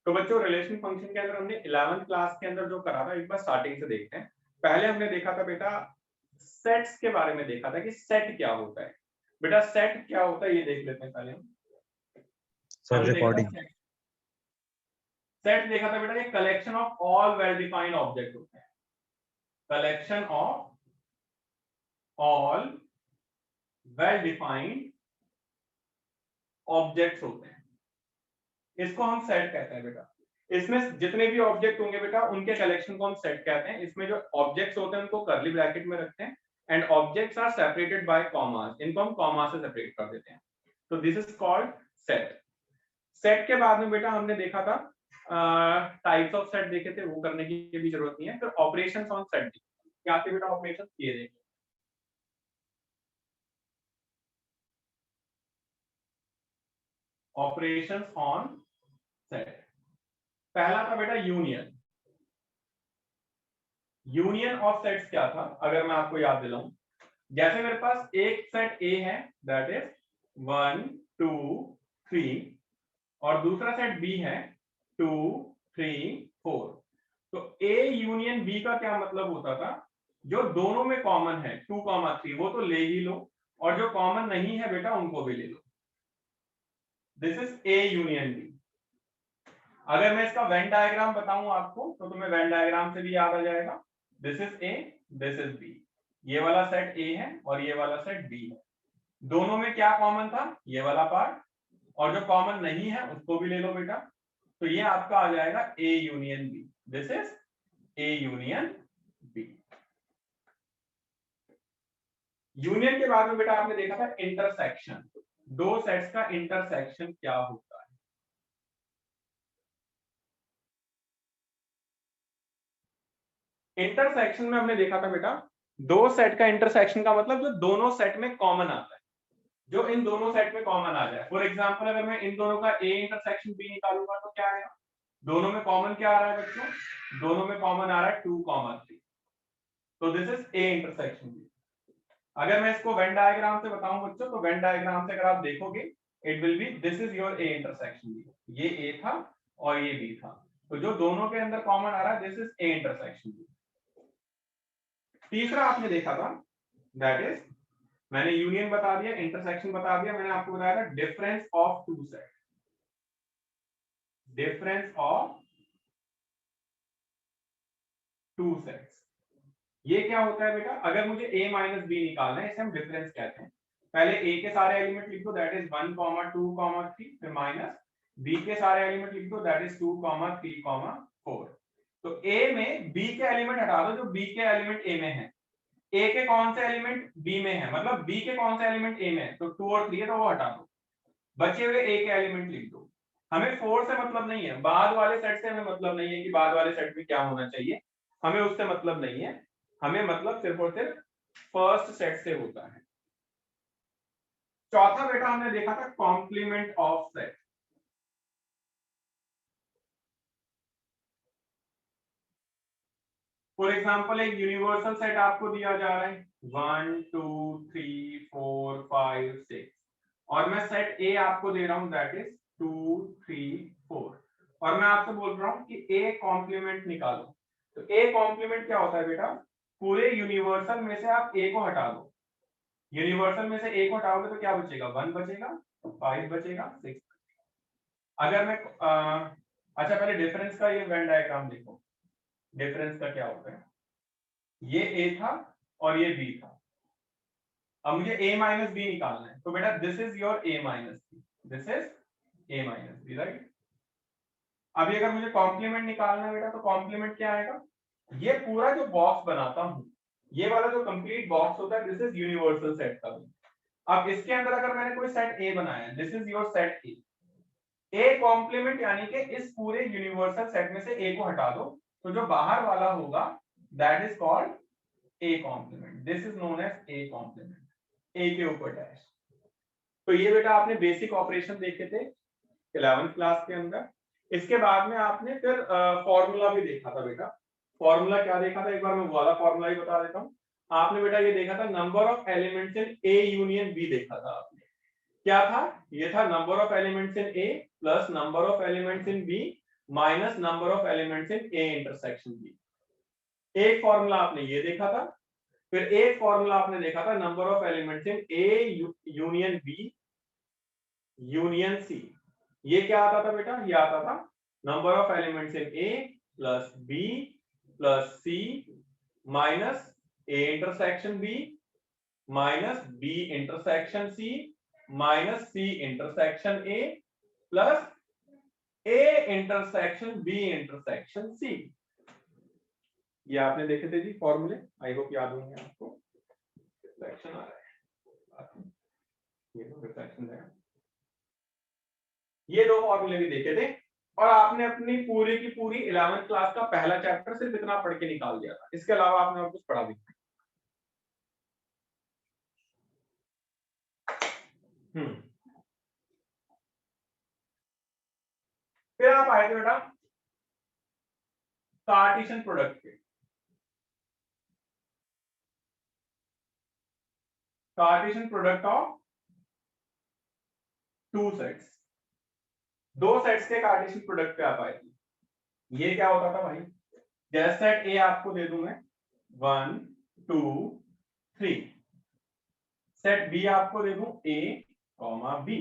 तो बच्चों relation function के अंदर हमने 11th क्लास के अंदर जो करा था एक बार स्टार्टिंग से देखते हैं। पहले हमने देखा था बेटा सेट्स के बारे में देखा था कि सेट क्या होता है। बेटा सेट क्या होता है ये देख लेते हैं पहले हम। सर हमने देखा था रिकॉर्डिंग। सेट देखा था बेटा ये collection of all well defined object होते हैं। Collection of all well defined objects होते हैं, इसको हम सेट कहते हैं बेटा। इसमें जितने भी ऑब्जेक्ट होंगे बेटा उनके कलेक्शन को हम सेट कहते हैं। इसमें जो ऑब्जेक्ट्स होते हैं उनको कर्ली ब्रैकेट में रखते हैं and objects are separated by commas, इनको हम कॉमा से सेपरेट कर देते हैं। तो this is called set. Set के बाद में बेटा हमने देखा था टाइप्स ऑफ सेट देखे थे, वो करने की भी जरूरत नहीं है। फिर ऑपरेशंस ऑन सेट क्या थे बेटा, ऑपरेशंस ये देखिए। ऑपरेशंस ऑन सेट, पहला था बेटा यूनियन। यूनियन ऑफ सेट्स क्या था अगर मैं आपको याद दिलाऊं, जैसे मेरे पास एक सेट ए है दैट इज 1 2 3 और दूसरा सेट बी है 2 3 4। तो ए यूनियन बी का क्या मतलब होता था, जो दोनों में कॉमन है 2, 3 वो तो ले ही लो और जो कॉमन नहीं है बेटा उनको भी ले लो। This is A union B. अगर मैं इसका वेन डायग्राम बताऊं आपको तो तुम्हें वेन डायग्राम से भी याद आ जाएगा। This is A, this is B, ये वाला सेट ए है और ये वाला सेट बी है। दोनों में क्या कॉमन था, ये वाला पार्ट, और जो कॉमन नहीं है उसको भी ले लो बेटा। तो ये आपका आ जाएगा A union B. This is A union B. Union के बाद में बेटा आपने देखा था इंटरसेक्शन। दो सेट्स का इंटरसेक्शन क्या होता है। इंटरसेक्शन में हमने देखा था बेटा दो सेट का इंटरसेक्शन का मतलब जो दोनों सेट में कॉमन आता है, जो इन दोनों सेट में कॉमन आ जाए। फॉर एग्जांपल अगर मैं इन दोनों का ए इंटरसेक्शन बी निकालूंगा तो क्या आएगा, दोनों में कॉमन क्या आ रहा है बच्चों, दोनों में कॉमन आ रहा है 2, 3। तो this is A intersection B. अगर मैं इसको वेन डायग्राम से बताऊं बच्चों तो वेन डायग्राम से अगर आप देखोगे it will be this is your A intersection B. ये ए था और ये बी था, तो जो दोनों के अंदर कॉमन आ रहा है this is A intersection B. तीसरा आपने देखा था दैट इज, मैंने यूनियन बता दिया, इंटरसेक्शन बता दिया, मैंने आपको बताया था difference of two set. Difference of two sets ये क्या होता है बेटा, अगर मुझे a माइनस बी निकालना है इसे हम डिफरेंस कहते हैं। पहले a के सारे एलिमेंट लिख दो दैट इज 1, 2, 3, फिर माइनस b के सारे एलिमेंट लिख दो दैट इज 2, 3, 4। तो a में b के एलिमेंट हटा दो जो b के एलिमेंट a में है, a के कौन से एलिमेंट b में है, मतलब b के कौन से एलिमेंट a में है, तो 2 और 3 है तो वो हटा दो, बचे हुए a के एलिमेंट लिख दो। हमें 4 से मतलब नहीं है, बाद वाले सेट से हमें मतलब नहीं है कि बाद वाले सेट में क्या होना चाहिए, हमें उससे मतलब नहीं है, हमें मतलब सिर्फ और सिर्फ फर्स्ट सेट से होता है। चौथा बेटा हमने देखा था complement of set. For example एक यूनिवर्सल सेट आपको दिया जा रहा है 1 2 3 4 5 6 और मैं सेट ए आपको दे रहा हूं दैट इज 2 3 4 और मैं आपसे बोल रहा हूं कि ए कॉम्प्लीमेंट निकालो। तो ए कॉम्प्लीमेंट क्या होता है बेटा, पूरे यूनिवर्सल में से आप ए को हटा दो, यूनिवर्सल में से ए को हटाओगे तो क्या बचेगा, 1 बचेगा, 5 बचेगा, 6 बचेगा। अगर मैं अच्छा पहले डिफरेंस का ये वेन डायग्राम देखो, डिफरेंस का क्या होता है, ये ए था और ये बी था, अब मुझे a माइनस बी निकालना है, तो बेटा this is your a minus B, this is a minus B, right. अभी अगर मुझे कॉम्प्लीमेंट निकालना है बेटा तो कॉम्प्लीमेंट क्या आएगा, ये पूरा जो बॉक्स बनाता हूं, ये वाला जो कंप्लीट बॉक्स होता है दिस इज यूनिवर्सल सेट का। अब इसके अंदर अगर मैंने कोई सेट ए बनाया, this is your set A complement यानी कि इस पूरे यूनिवर्सल सेट में से ए को हटा दो तो जो बाहर वाला होगा that is called a complement, this is known as a complement, A के ऊपर डैश। तो ये बेटा आपने बेसिक ऑपरेशन देखे थे 11th क्लास के अंदर। इसके बाद में आपने फिर फॉर्मूला भी देखा था बेटा। फॉर्मूला क्या देखा था, एक बार मैं वाला फॉर्मूला ही बता देता हूँ। आपने बेटा ये देखा था number of elements in A union B देखा था आपने, क्या था, ये था number of elements in A plus number of elements in B minus number of elements in A intersection B. एक फॉर्मूला आपने ये देखा था, फिर एक फॉर्मूला आपने देखा था number of elements in A union B union C. ये क्या आता था बेटा? ये आता था number of elements in A plus B plus C minus A intersection B minus B intersection C minus C intersection A plus A intersection B intersection C. ये आपने देखे थे जी फॉर्मूले, आई होप याद होंगे आपको। रिफ्लेक्शन आ रहा है, ये रिफ्लेक्शन है। ये दो फॉर्मूले भी देखे थे और आपने अपनी पूरी की पूरी 11th क्लास का पहला चैप्टर सिर्फ इतना पढ़ के निकाल दिया था, इसके अलावा आपने और कुछ पढ़ा भी नहीं। फिर आप आए थे बेटा कार्टेशियन प्रोडक्ट के। Cartesian product of two sets, दो सेट्स के कार्टेशियन प्रोडक्ट पे आप आए थे। ये क्या होता था भाई? जैसे सेट ए आपको दे दूं मैं 1 2 3, सेट बी आपको दे दूं ए कॉमा बी,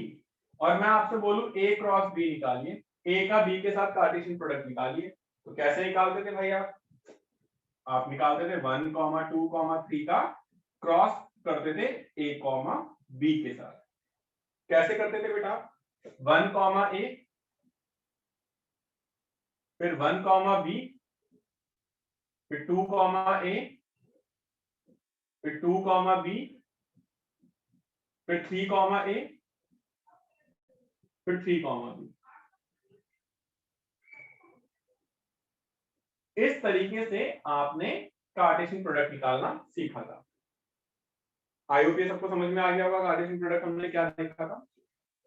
और मैं आपसे बोलूं ए क्रॉस बी निकालिए, ए का बी के साथ कार्टेशियन प्रोडक्ट निकालिए। तो कैसे निकालते थे भाई? आप निकालते थे 1 2 3 का क्रॉस करते थे ए कॉमा बी के साथ। कैसे करते थे बेटा? 1 ए फिर 1 बी फिर 2 ए फिर 2 बी फिर 3 ए फिर 3 बी। इस तरीके से आपने कार्टेशियन प्रोडक्ट निकालना सीखा था। आई होप ये सबको समझ में आ गया होगा कार्टेशियन प्रोडक्ट हमने क्या देखा था।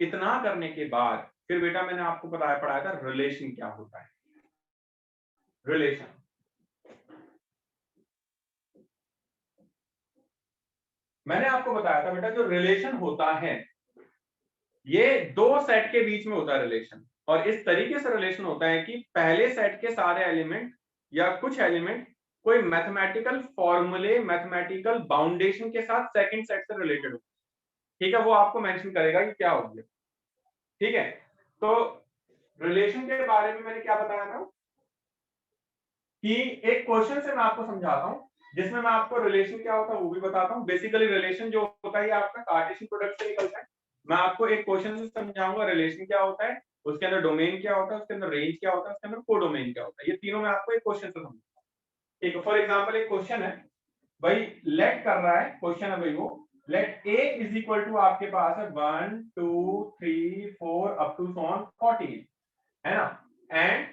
इतना करने के बाद फिर बेटा मैंने आपको पढ़ाया था रिलेशन क्या होता है। रिलेशन, मैंने आपको बताया था बेटा जो रिलेशन होता है ये दो सेट के बीच में होता है रिलेशन, और इस तरीके से रिलेशन होता है कि पहले सेट के सारे एलिमेंट या कुछ एलिमेंट कोई मैथमेटिकल फॉर्मूले मैथमेटिकल बाउंडेशन के साथ सेकंड सेट से रिलेटेड हो। ठीक है, वो आपको मेंशन करेगा कि क्या हो गया। ठीक है, तो रिलेशन के बारे में मैंने क्या बताया था कि एक क्वेश्चन से मैं आपको समझाता हूं जिसमें मैं आपको रिलेशन क्या होता है वो भी बताता हूं। बेसिकली रिलेशन जो होता है आपका कार्टेशियन प्रोडक्ट से निकलता है। मैं आपको एक क्वेश्चन से समझाऊंगा रिलेशन क्या होता है, उसके अंदर डोमेन क्या होता है, उसके अंदर रेंज क्या होता है, उसके अंदर कोडोमेन क्या होता है। ये तीनों मैं आपको एक क्वेश्चन से समझाऊंगा। ठीक है, फॉर एग्जांपल एक क्वेश्चन है भाई, लेट कर रहा है, क्वेश्चन है भाई वो let a is equal to आपके पास है 1 2 3 4 अप टू सो ऑन 14, है ना, and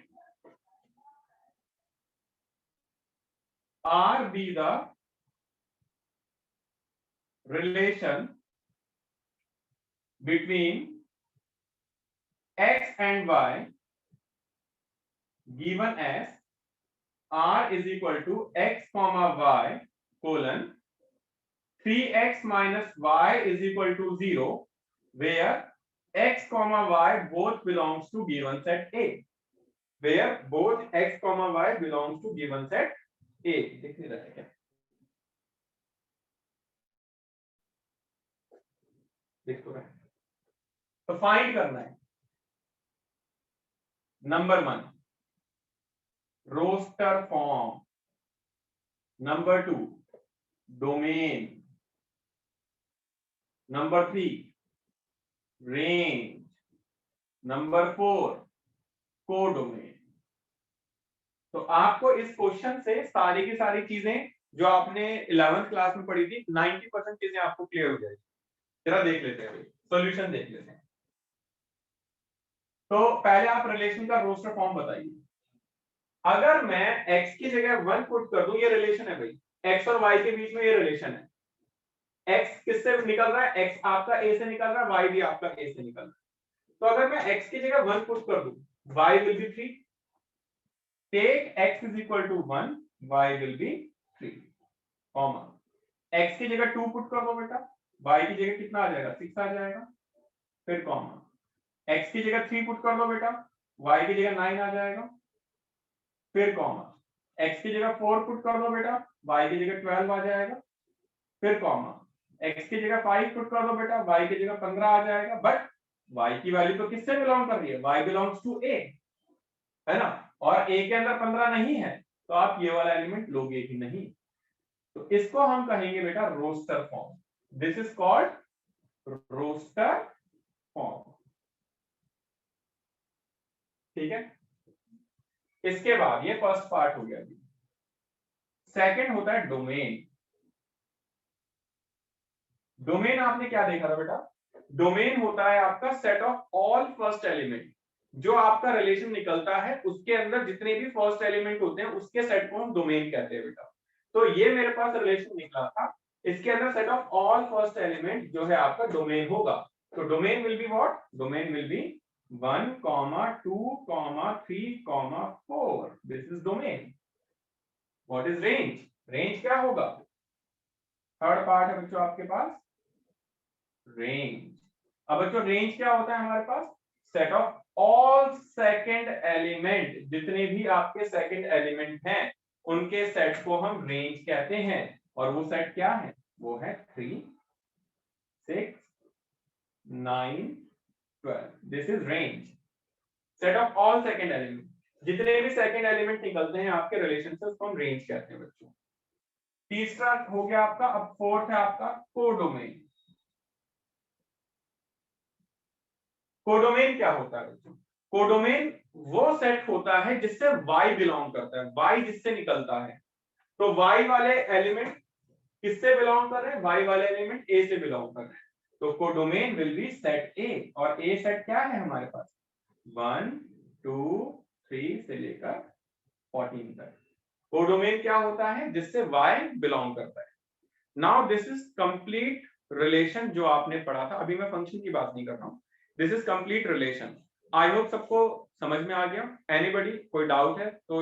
R be the relation between x and y given as R is equal to x comma y colon 3x minus y is equal to 0 where x comma y both belongs to given set A, where both x comma y belongs to given set A। देखने रहे क्या देख तो रहे, तो find करना है number 1 roster form, number 2 domain, number 3 range, number 4 codomain. तो आपको इस क्वेश्चन से सारी की सारी चीजें जो आपने 11th क्लास में पढ़ी थी 90% चीजें आपको क्लियर हो जाएगी। जरा देख लेते हैं, सॉल्यूशन देख लेते हैं। तो पहले आप रिलेशन का रोस्टर फॉर्म बताइए। अगर मैं x की जगह 1 पुट कर दूं, ये रिलेशन है भाई, x और y के बीच में ये रिलेशन है। x किससे निकल रहा है? x आपका a से निकल रहा है, y भी आपका a से निकल रहा है। तो अगर मैं x की जगह 1 पुट कर दूं, y will be 3, take x is equal to 1, y will be 3, comma x की जगह 2 पुट कर दो बेटा, y की जगह कितना आ जाएगा? 6 आ जाएगा, फिर कॉमा x की जगह 3 पुट कर दो बेटा, y की जगह 9 आ जाएगा, फिर कॉमा, x की जगह 4 पुट कर दो बेटा, y की जगह 12 आ जाएगा, फिर कॉमा, x की जगह 5 पुट कर दो बेटा, y की जगह 15 आ जाएगा। बट y की वैल्यू तो किससे बिलोंग कर रही है, y बिलोंग्स टू a, है ना, और a के अंदर 15 नहीं है, तो आप ये वाला एलिमेंट लोगे ही नहीं। तो इसको हम कहेंगे बेटा roster form. This is called roster form, ठीक है। इसके बाद ये फर्स्ट पार्ट हो गया, सेकंड होता है डोमेन। डोमेन आपने क्या देखा था बेटा, डोमेन होता है आपका set of all first element, जो आपका रिलेशन निकलता है उसके अंदर जितने भी फर्स्ट एलिमेंट होते हैं उसके सेट को हम डोमेन कहते हैं बेटा। तो ये मेरे पास रिलेशन निकला था, इसके अंदर set of all first element जो है आपका डोमेन होगा। तो domain will be what, domain will be 1, 2, 3, 4, this is domain. What is range, range क्या होगा, थर्ड पार्ट है बच्चों आपके पास रेंज। अब बच्चों रेंज क्या होता है हमारे पास, set of all second element, जितने भी आपके सेकंड एलिमेंट हैं उनके सेट को हम रेंज कहते हैं। और वो सेट क्या है, वो है 3, 6, 9, 12, this is range, set of all second element, जितने भी सेकंड एलिमेंट निकलते हैं आपके रिलेशन से उसको हम रेंज कहते हैं बच्चों। तीसरा हो गया आपका, अब फोर्थ है आपका कोडोमेन। कोडोमेन क्या होता है बच्चों, कोडोमेन वो सेट होता है जिससे y बिलोंग करता है, y जिससे निकलता है। तो y वाले एलिमेंट किससे बिलोंग कर रहे हैं, y वाले एलिमेंट a से बिलोंग कर रहे हैं। तो codomain will be set a, और a सेट क्या है हमारे पास 1, 2, 3 से लेकर 14 तक। कोडोमेन क्या होता है, जिससे y बिलोंग करता है। Now this is complete relation जो आपने पढ़ा था, अभी मैं फंक्शन की बात नहीं कर रहा हूं, this is complete relation. I hope सबको समझ में आ गया। एनीबॉडी कोई डाउट है तो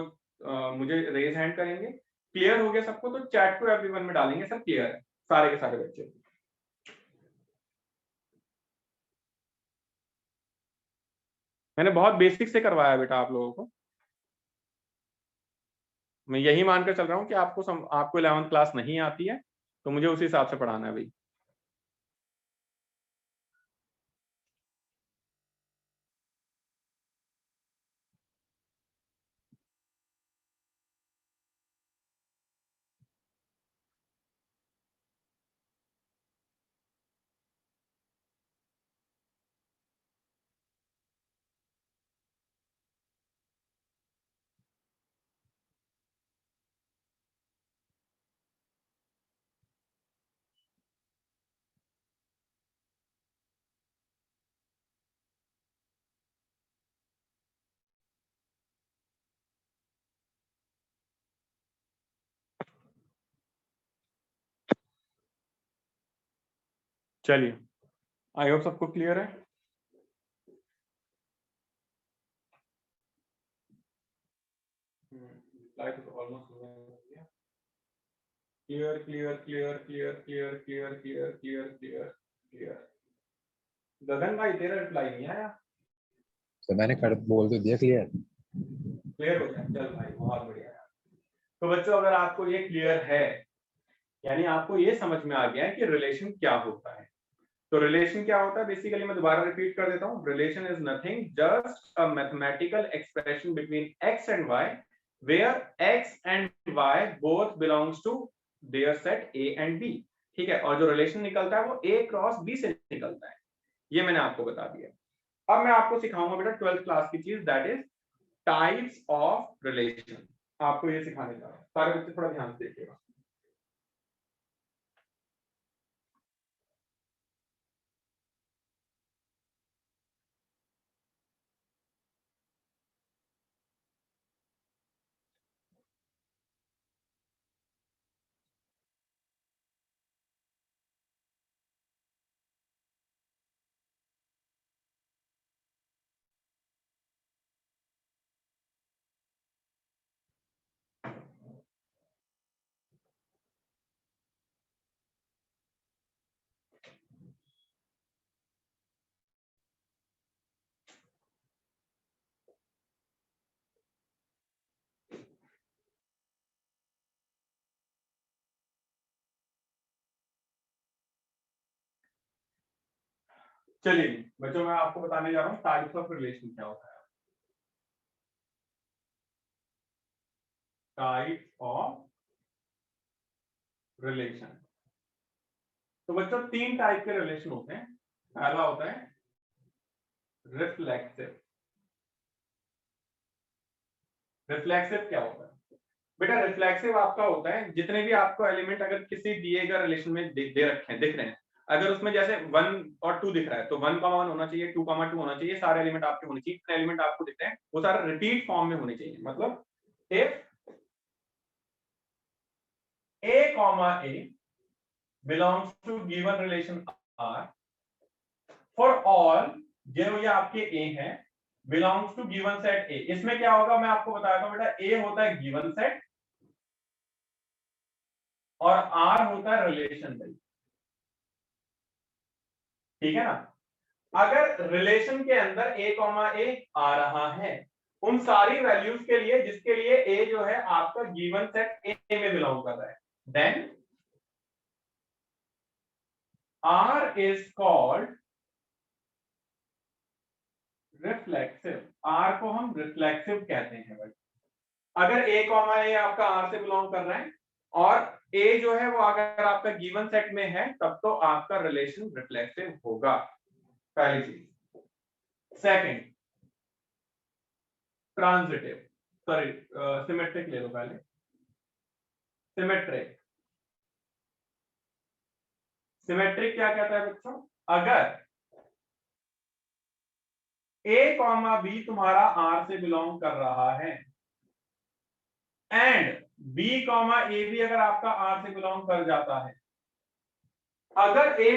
मुझे रेज हैंड करेंगे। क्लियर हो गया सबको, तो चैट टू एवरीवन में डालेंगे सर क्लियर है, सारे के सारे बच्चे। मैंने बहुत बेसिक से करवाया बेटा आप लोगों को, मैं यही मानकर चल रहा हूँ कि आपको 11th क्लास नहीं आती है, तो मुझे उसी हिसाब से पढ़ाना है भाई। चलिए, आई होप सबको क्लियर है। Clear clear clear clear clear clear clear clear clear clear. Gagan भाई तेरा रिप्लाई नहीं आया। तो मैंने कर बोल तो दिया क्लियर। क्लियर हो गया, चल भाई बहुत बढ़िया। तो बच्चों अगर आपको ये क्लियर है, यानी आपको ये समझ में आ गया है कि रिलेशन क्या होता है। तो रिलेशन क्या होता है, बेसिकली मैं दोबारा रिपीट कर देता हूँ, relation is nothing just a mathematical expression between x and y where x and y both belongs to their set a and b। ठीक है, और जो रिलेशन निकलता है वो a क्रॉस b से निकलता है, ये मैंने आपको बता दिया। अब मैं आपको सिखाऊंगा बेटा 12th क्लास की चीज, that is types of relation. आपको ये सिखाने जा रहा हूं, सारे बच्चे थोड़ा ध्यान से देखिएगा। चलिए बच्चों, मैं आपको बताने जा रहा हूँ टाइप्स ऑफ रिलेशन क्या होता है। Types of relation. तो बच्चों 3 टाइप के रिलेशन होते हैं। पहला होता है रिफ्लेक्सिव। रिफ्लेक्सिव क्या होता है बेटा? रिफ्लेक्सिव आपका होता है जितने भी आपको एलिमेंट अगर किसी दिए गए रिलेशन में दे रखे हैं, दिख रहे हैं, अगर उसमें जैसे 1 और 2 दिख रहा है तो 1,1 होना चाहिए, 2,2 होना चाहिए, सारे एलिमेंट आपके होने चाहिए। जितने एलिमेंट आपको दिख रहे हैं वो सारे रिपीट फॉर्म में होने चाहिए। मतलब if a, belongs to given relation R, for all जो ये आपके A है belongs to given set A। इसमें क्या होगा मैं आपको बताया था बेटा, A होता है given set और R होता है रिलेशन टाइप। ठीक है ना? अगर रिलेशन के अंदर A, आ रहा है उन सारी वैल्यूज के लिए जिसके लिए A जो है आपका गिवन सेट A में बिलोंग कर रहा है, then R is called reflexive. R को हम रिफ्लेक्सिव कहते हैं भाई। अगर A, आपका R से बिलोंग कर रहा है और A जो है वो अगर आपका गिवन सेट में है तब तो आपका रिलेशन रिफ्लेक्सिव होगा। पहली चीज। सेकंड, ट्रांजिटिव, सॉरी सिमेट्रिक ले लो पहले। सिमेट्रिक। सिमेट्रिक क्या कहता है बच्चों? अगर A, B तुम्हारा R से बिलोंग कर रहा है एंड B, A भी अगर आपका R से बिलोंग कर जाता है, अगर A,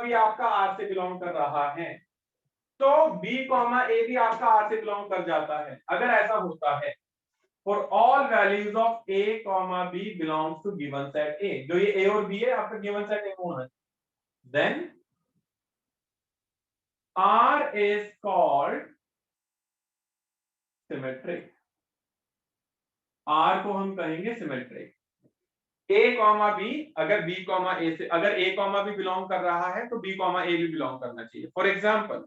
B आपका R से बिलोंग कर रहा है तो B, A भी आपका R से बिलोंग कर जाता है। अगर ऐसा होता है for all values of A, B belongs to given set A, जो ये A और B है आपका given set A होना है, then R is called symmetric। R को हम कहेंगे सिमेट्रिक। A, B अगर B, A से अगर A, B बिलोंग कर रहा है तो B, A भी बिलोंग करना चाहिए। फॉर एग्जांपल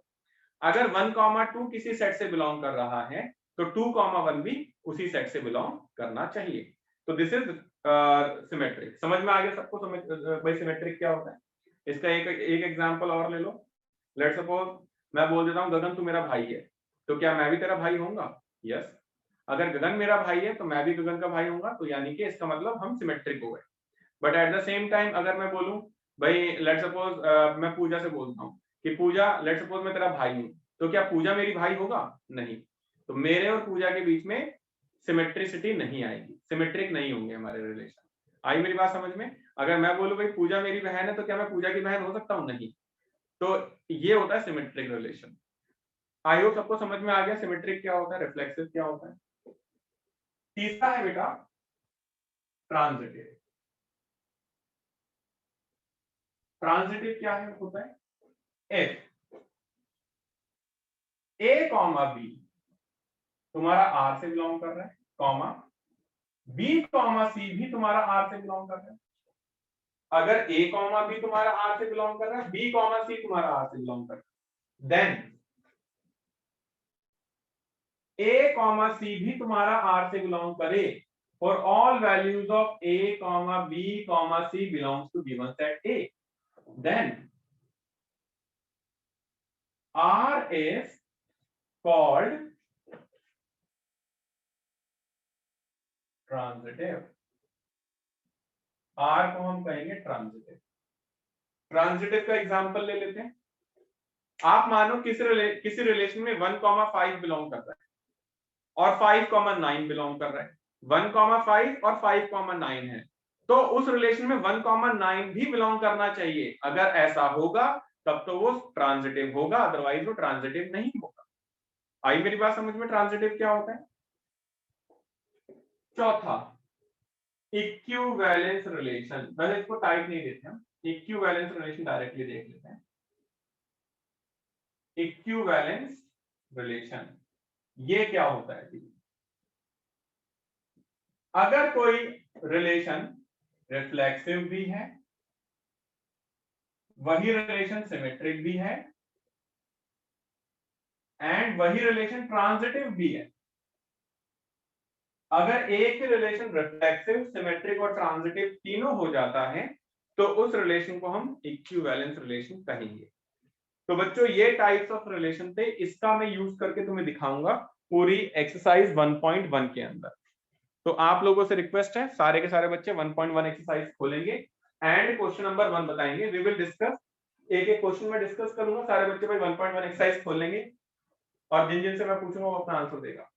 अगर 1, 2 किसी सेट से बिलोंग कर रहा है तो 2, 1 भी उसी सेट से बिलोंग करना चाहिए। तो दिस इज सिमेट्रिक। समझ में आ गया सबको? समझ भाई सिमेट्रिक क्या होता है? इसका एक एग्जांपल और ले लो। लेट्स सपोज मैं बोल देता हूं गगन तू मेरा भाई है, तो क्या मैं भी तेरा भाई होऊंगा? यस। अगर गगन मेरा भाई है तो मैं भी गगन का भाई होऊंगा, तो यानी कि इसका मतलब हम सिमेट्रिक हो गए। But at the same time अगर मैं बोलूं भाई लेट्स सपोज मैं पूजा से बोलता हूं कि पूजा लेट्स सपोज मैं तेरा भाई हूं, तो क्या पूजा मेरी भाई होगा? नहीं। तो मेरे और पूजा के बीच में सिमेट्रिसिटी नहीं आएगी, सिमेट्रिक नहीं होंगे हमारे रिलेशन। आई मेरी बात समझ में? अगर मैं बोलूं भाई पूजा मेरी बहन है तो क्या मैं पूजा की बहन हो सकता हूं? नहीं। तो ये होता है सिमेट्रिक रिलेशन। आई होप सबको समझ में आ गया सिमेट्रिक क्या होता है, रिफ्लेक्सिव क्या होता है। तीसरा है बेटा ट्रांजिटिव। ट्रांजिटिव क्या है होता है? इफ A, B तुम्हारा R से बिलोंग कर रहा है, कॉमा B, C भी तुम्हारा R से बिलोंग कर रहा है। अगर A, B तुम्हारा R से बिलोंग कर रहा है, B, C तुम्हारा R से बिलोंग कर रहा है, देन A, C भी तुम्हारा R से बिलोंग करे for all values of A, B, C belongs to given set A, then R is called transitive. R को हम कहेंगे ट्रांजिटिव। ट्रांजिटिव का एग्जांपल ले लेते हैं। आप मानो किसी रिलेशन में 1, 5 बिलोंग कर रहा है और 5, 9 बिलोंग कर रहा है। 1, 5 और 5, 9 है, तो उस रिलेशन में 1, 9 भी बिलोंग करना चाहिए। अगर ऐसा होगा तब तो वो ट्रांजिटिव होगा, अदरवाइज वो ट्रांजिटिव नहीं होगा। आई मेरी बात समझ में? ट्रांजिटिव क्या होता है? चौथा इक्विवेलेंस रिलेशन। पहले इसको टाइप नहीं देते हम, इक्विवेलेंस रिलेशन डायरेक्टली देख लेते हैं। इक्विवेलेंस रिलेशन ये क्या होता है? अगर कोई रिलेशन रिफ्लेक्सिव भी है, वही रिलेशन सिमेट्रिक भी है एंड वही रिलेशन ट्रांजिटिव भी है। अगर एक ही रिलेशन रिफ्लेक्सिव, सिमेट्रिक और ट्रांजिटिव तीनों हो जाता है तो उस रिलेशन को हम इक्विवेलेंस रिलेशन कहेंगे। तो बच्चों ये टाइप्स ऑफ रिलेशन थे, इसका मैं यूज करके तुम्हें दिखाऊंगा पूरी एक्सरसाइज 1.1 के अंदर। तो आप लोगों से रिक्वेस्ट है, सारे के सारे बच्चे 1.1 एक्सरसाइज खोलेंगे एंड क्वेश्चन नंबर 1 बताएंगे। वी विल डिस्कस, एक एक क्वेश्चन में डिस्कस करूंगा, सारे बच्चे भाई 1.1 एक्सरसाइज खोल लेंगे और जिन जिन से मैं पूछूंगा वो अपना आंसर देगा।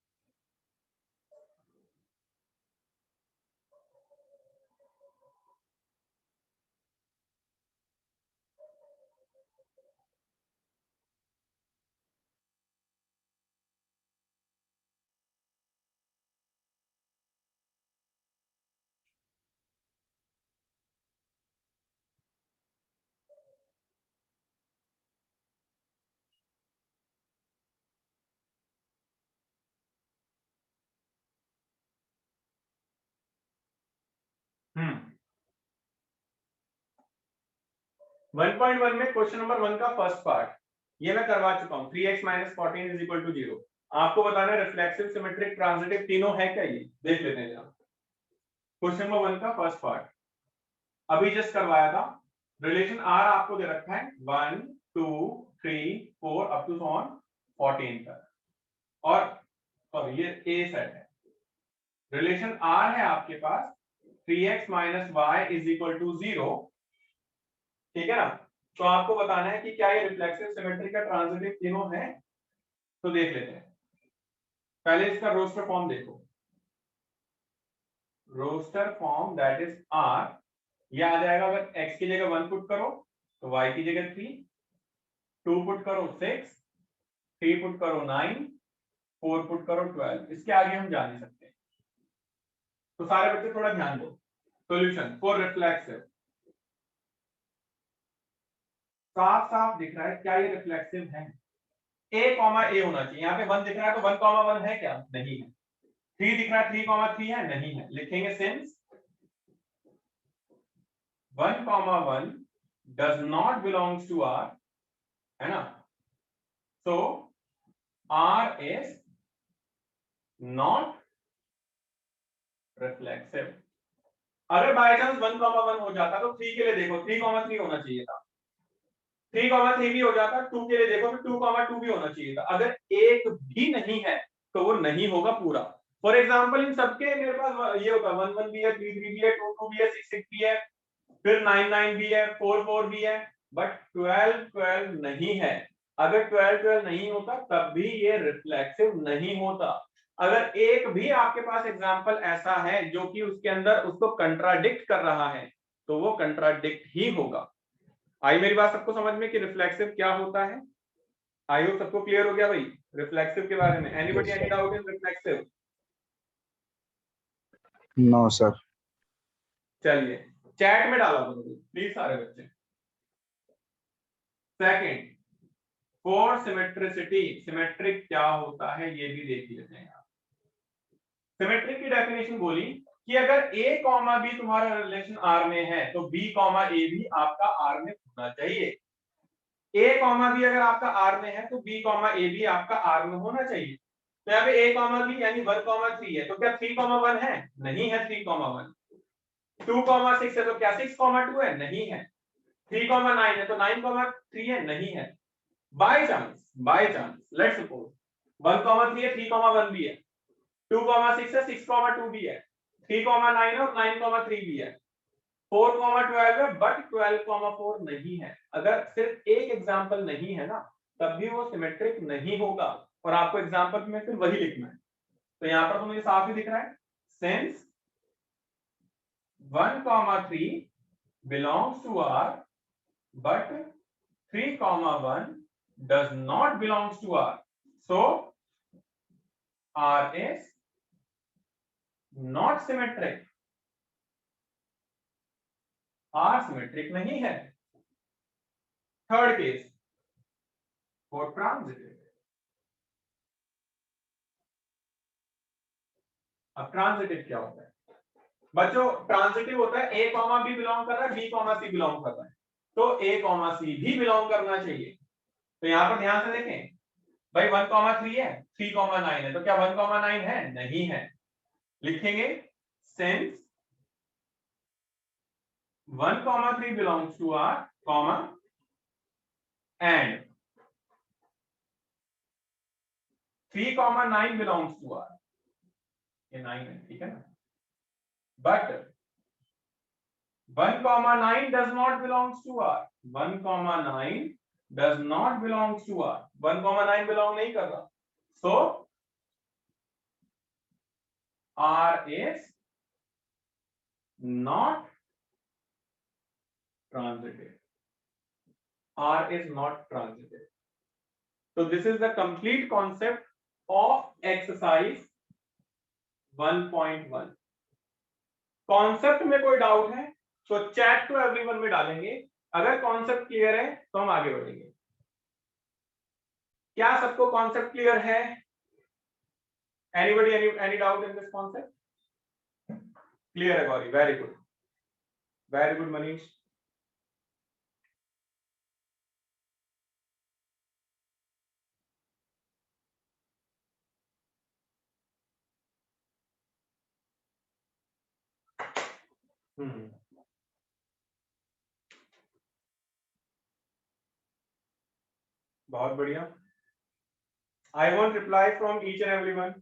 हम्म 1.1 में क्वेश्चन नंबर 1 का फर्स्ट पार्ट ये मैं करवा चुका हूं। 3x - 14 = 0। आपको बताना है रिफ्लेक्सिव, सिमेट्रिक, ट्रांजिटिव तीनों है क्या, ये देख लेते हैं जरा। क्वेश्चन नंबर 1 का फर्स्ट पार्ट अभी जस्ट करवाया था। रिलेशन आर आपको दे रखा है 1 2 3 4 अप टू 14 तक, और ये ए सेट है। रिलेशन आर है आपके पास 3x - y = 0, ठीक है ना। तो आपको बताना है कि क्या ये रिफ्लेक्सिव, सिमेट्रिक या ट्रांजिटिव तीनों है। तो देख लेते हैं, पहले इसका रोस्टर फॉर्म देखो। Roster form that is R, ये आ जाएगा अगर x की जगह 1 पुट करो तो y की जगह 3, 2 पुट करो 6, 3 पुट करो 9, 4 पुट करो 12। इसके आगे हम जा नहीं सकते। तो सारे बच्चे थोड़ा ध्यान दो। सॉल्यूशन फॉर रिफ्लेक्सिव, साफ साफ दिख रहा है क्या ये रिफ्लेक्सिव है। a, a होना चाहिए। यहाँ पे 1 दिख रहा है तो 1, 1 है क्या, नहीं है। 3 दिख रहा है, 3, 3 है, नहीं है। लिखेंगे since 1, 1 does not belongs to R, है ना। So R is not reflexive। अगर बाय चांस 1, 1 हो जाता तो 3 के लिए देखो 3, 3 होना चाहिए था। 3, 3 भी हो जाता, 2 के लिए देखो तो 2, 2 भी होना चाहिए था। अगर एक भी नहीं है तो वो नहीं होगा पूरा। फॉर एग्जाम्पल इन सबके मेरे पास ये होता 1, 1 भी है, 3, 3 भी है, 2, 2 भी है, 6, 6 भी है, फिर 9, 9 भी है, 4, 4 भी है, बट 12, 12 नहीं है। अगर 12, 12 नहीं होता तब भी ये रिफ्लेक्सिव नहीं होता। अगर एक भी आपके पास एग्जांपल ऐसा है जो कि उसके अंदर उसको कंट्राडिक्ट कर रहा है तो वो कंट्राडिक्ट ही होगा। आई मेरी बात सबको समझ में कि रिफ्लेक्सिव क्या होता है? आई होप सबको क्लियर हो गया भाई रिफ्लेक्सिव के बारे में। Anybody any doubt in reflexive? No sir. चलिए चैट में डाला करो प्लीज सारे बच्चे। सेकंड, फॉर सिमेट्रिसिटी, सिमेट्रिक क्या होता है ये भी देख लेते हैं। सिमेट्रिक की डेफिनेशन बोली कि अगर a, b तुम्हारा रिलेशन R में है तो b, a भी आपका R में होना चाहिए। a, b अगर आपका R में है तो b, a भी आपका R में होना चाहिए। तो यहाँ पे a, b यानी 1, 3 है तो क्या 3, 1 है? नहीं है 3, 1। 2, 6 है तो क्या 6, 2 है? नहीं है। 3, 9 है तो 9, 3 है? नहीं है। बाय चांस लेट्स सपोज 1, 3 है, 3, 1 भी है, 2, 6 है, 6, 2 भी है, 3, 9 है और 9, 3 भी है, 4, 12 है बट 12, 4 नहीं है। अगर सिर्फ एक एग्जांपल नहीं है ना तब भी वो सिमेट्रिक नहीं होगा और आपको एग्जांपल में फिर वही लिखना है। तो यहाँ पर तो मुझे साफ ही दिख रहा है since 1, 3 belongs to R but 3, 1 does not belongs to R. So R is not symmetric. R symmetric नहीं है। Third case for transitive. अब ट्रांजिटिव क्या होता है बच्चों? ट्रांजिटिव होता है a, b बिलोंग कर रहा है, b, c बिलोंग कर रहा है तो a, c भी बिलोंग करना चाहिए। तो यहां पर ध्यान से देखें भाई 1,3 है, 3,9 है, तो क्या 1,9 है? नहीं है। लिखेंगे since 1,3 belongs to R, comma and 3,9 belongs to R, ये 9 है, ठीक है ना, but 1,9 does not belongs to R, 1,9 does not belongs to R, 1,9 belong नहीं कर रहा, so R is not transitive, R is not transitive. So this is the complete concept of exercise 1.1. Concept में कोई डाउट है तो chat to everyone में डालेंगे, अगर कॉन्सेप्ट क्लियर है तो हम आगे बढ़ेंगे। क्या सबको कॉन्सेप्ट क्लियर है? Anybody any doubt in this concept? Clear है गौरी, वेरी गुड मनीष। बहुत बढ़िया। I want reply from each and everyone.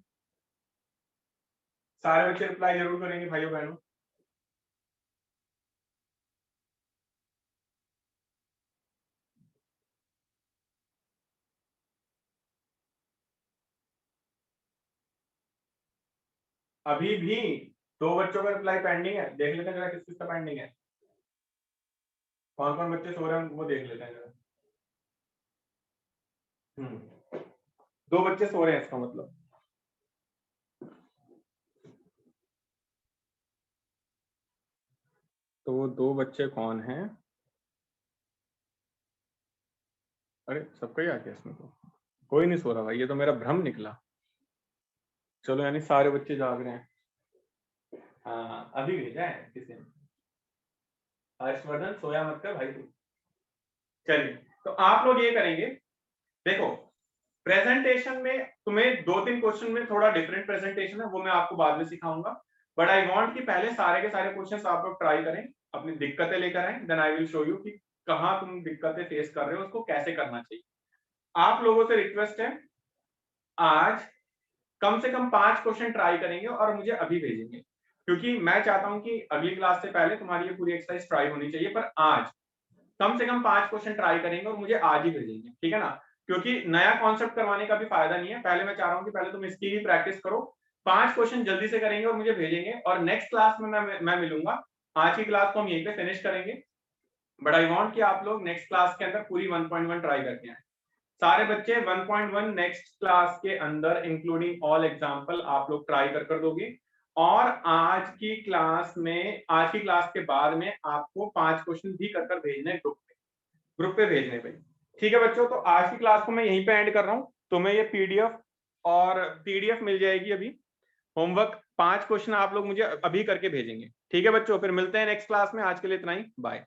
सारे बच्चे रिप्लाई जरूर करेंगे भाइयों बहनों। अभी भी 2 बच्चों का रिप्लाई पेंडिंग है, देख लेते हैं जरा किस किसका पेंडिंग है, कौन कौन बच्चे सो रहे हैं वो देख लेते हैं जरा। 2 बच्चे सो रहे हैं इसका मतलब। तो वो 2 बच्चे कौन हैं? अरे सबका ही आ गया इसमें, तो कोई नहीं सो रहा भाई, ये तो मेरा भ्रम निकला। चलो यानी सारे बच्चे जाग रहे हैं। हाँ अभी भेजा है किसी ने। हर्षवर्धन सोया मत कर भाई तू। चलिए तो आप लोग ये करेंगे, देखो प्रेजेंटेशन में तुम्हें 2-3 क्वेश्चन में थोड़ा डिफरेंट प्रेजेंटेशन है, वो मैं आपको बाद में सिखाऊंगा, बट आई वांट कि पहले सारे के सारे क्वेश्चंस आप लोग ट्राई करें, अपनी दिक्कतें लेकर आए, then I will show you कि कहां तुम दिक्कतें फेस कर रहे हो, उसको कैसे करना चाहिए। आप लोगों से रिक्वेस्ट है, आज कम से कम 5 क्वेश्चन ट्राई करेंगे और मुझे अभी भेजेंगे, क्योंकि मैं चाहता हूं कि अगली क्लास से पहले तुम्हारी ये पूरी एक्सरसाइज ट्राई होनी चाहिए, पर आज कम से कम 5 क्वेश्चन ट्राई करेंगे और मुझे आज ही भेजेंगे, ठीक है ना, क्योंकि नया कॉन्सेप्ट करवाने का भी फायदा नहीं है। पहले मैं चाह रहा हूं कि पहले तुम इसकी ही प्रैक्टिस करो, 5 क्वेश्चन जल्दी से करेंगे और मुझे भेजेंगे, और नेक्स्ट क्लास में मैं मिलूंगा। आज की क्लास को हम यहीं पे फिनिश करेंगे, बट आई वांट कि आप लोग नेक्स्ट क्लास के अंदर पूरी 1.1 ट्राई करके आए। सारे बच्चे 1.1 नेक्स्ट क्लास के अंदर इंक्लूडिंग ऑल एग्जाम्पल आप लोग ट्राई कर दोगे, और आज की क्लास के बाद में आपको 5 क्वेश्चन भी कर भेजने ग्रुप पे भेजने पे, ठीक है बच्चों। तो आज की क्लास को मैं यहीं पे एंड कर रहा हूं, तुम्हें ये पीडीएफ मिल जाएगी अभी, होमवर्क 5 क्वेश्चन आप लोग मुझे अभी करके भेजेंगे, ठीक है बच्चों। फिर मिलते हैं नेक्स्ट क्लास में, आज के लिए इतना ही, बाय।